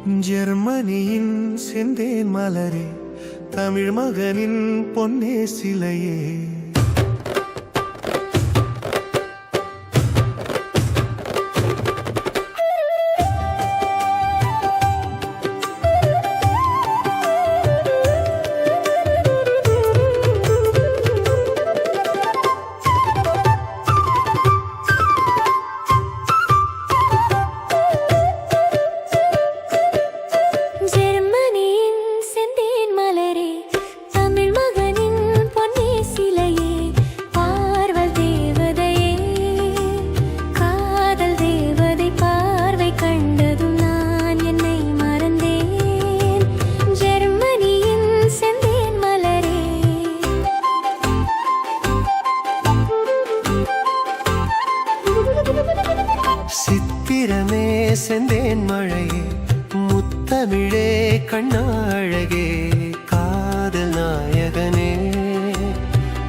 ஜெர்மனியின் செந்தேன் மலரே, தமிழ் மகனின் பொன்னே சிலையே. சித்திரமே செந்தேன் மழையே, முத்தமிழே கண்ணழகே, காதல் நாயகனே.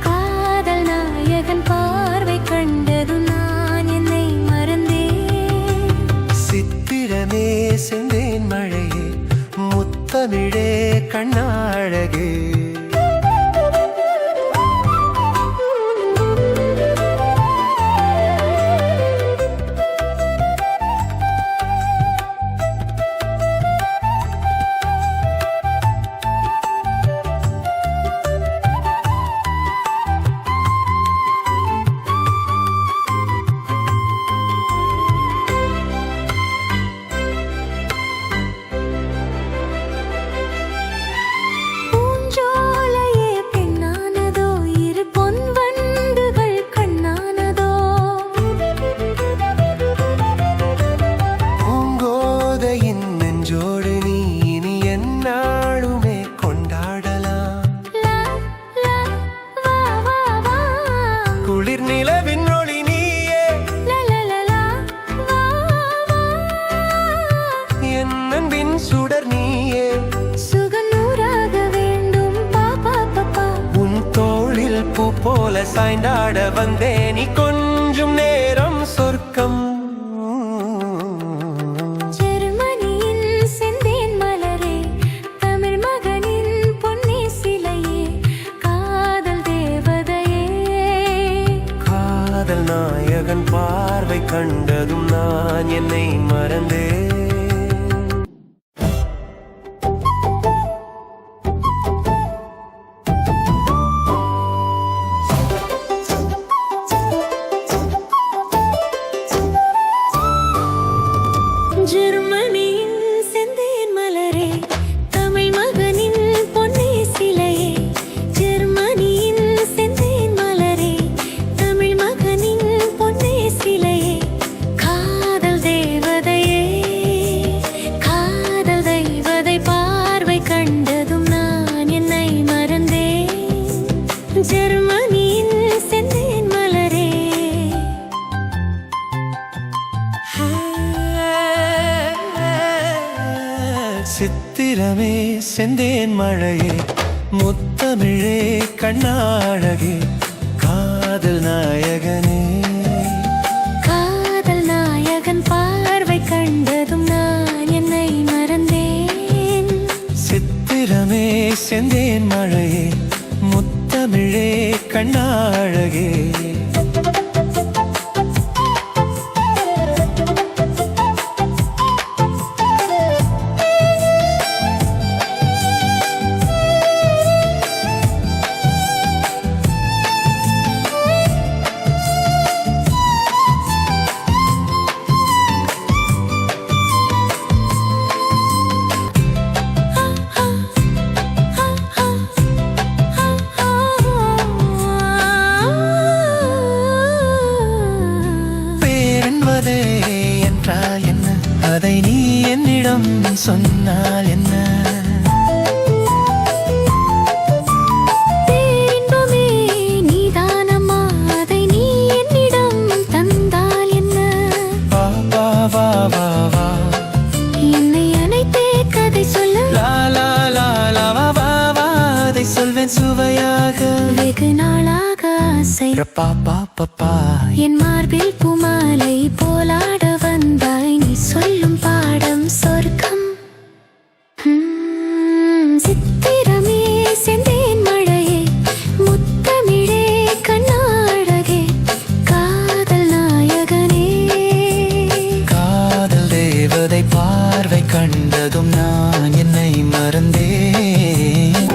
காதல் நாயகன் பார்வை கண்டதும் நான் என்னை மறந்தேன். சித்திரமே செந்தேன் மழையே, முத்தமிழே கண்ணழகே. குளிர் நிலவின் ஒளி நீயே, என் அன்பின் சுடர் நீயே. சுகநூறாக வேண்டும் பாப்பா பாப்பா, உன் தோளில் பூ போல சாய்ந்தாட வந்தே, நீ கொஞ்சம் நேரம் சொர்க்கம். காதல் நாயகன் பார்வை கண்டதும் நான் என்னை மறந்தேன். ஜெர்மனியின் செந்தேன் மலரே, தமிழ் மகனின் பொன்னே சிலையே. ஜெர்மனியின் செந்தேன் மலரே, தமிழ் மகனின் பொன்னே சிலையே. காதல் தேவதையே, காதல் தெய்வதை பார்வை கண்டதும் நான் என்னை மறந்தேன். ஜெர்மனியின் செந்தேன் மலரே. சித்திரமே செந்தேன் மழையே, முத்தமிழே கண்ணழகே, காதல் நாயகனே. காதல் நாயகன் பார்வை கண்டதும் நான் என்னை மறந்தேன். சித்திரமே செந்தேன் மழையே, முத்தமிழே கண்ணழகே. என்றால் என்ன, அதை நீ என்னிடம் சொன்னால் என்ன? பேரின்பமே நீதானம்மா, அதை நீ என்னிடம் தந்தால் என்ன? வா வா வா வா வா, என்னை அனைத்தே கதை சொல்ல. லா லா லா லா வா வா வா, அதை சொல்வேன் சுவையாக. வெகு நாளாக ஆசை பாப்பா பாப்பா, என் மார்பில் பூமாலை போலாட வந்தாய். நீ சொல்லும் பாடம் சொர்க்கம். மறைந்ததும் நான் என்னை மறந்தேன்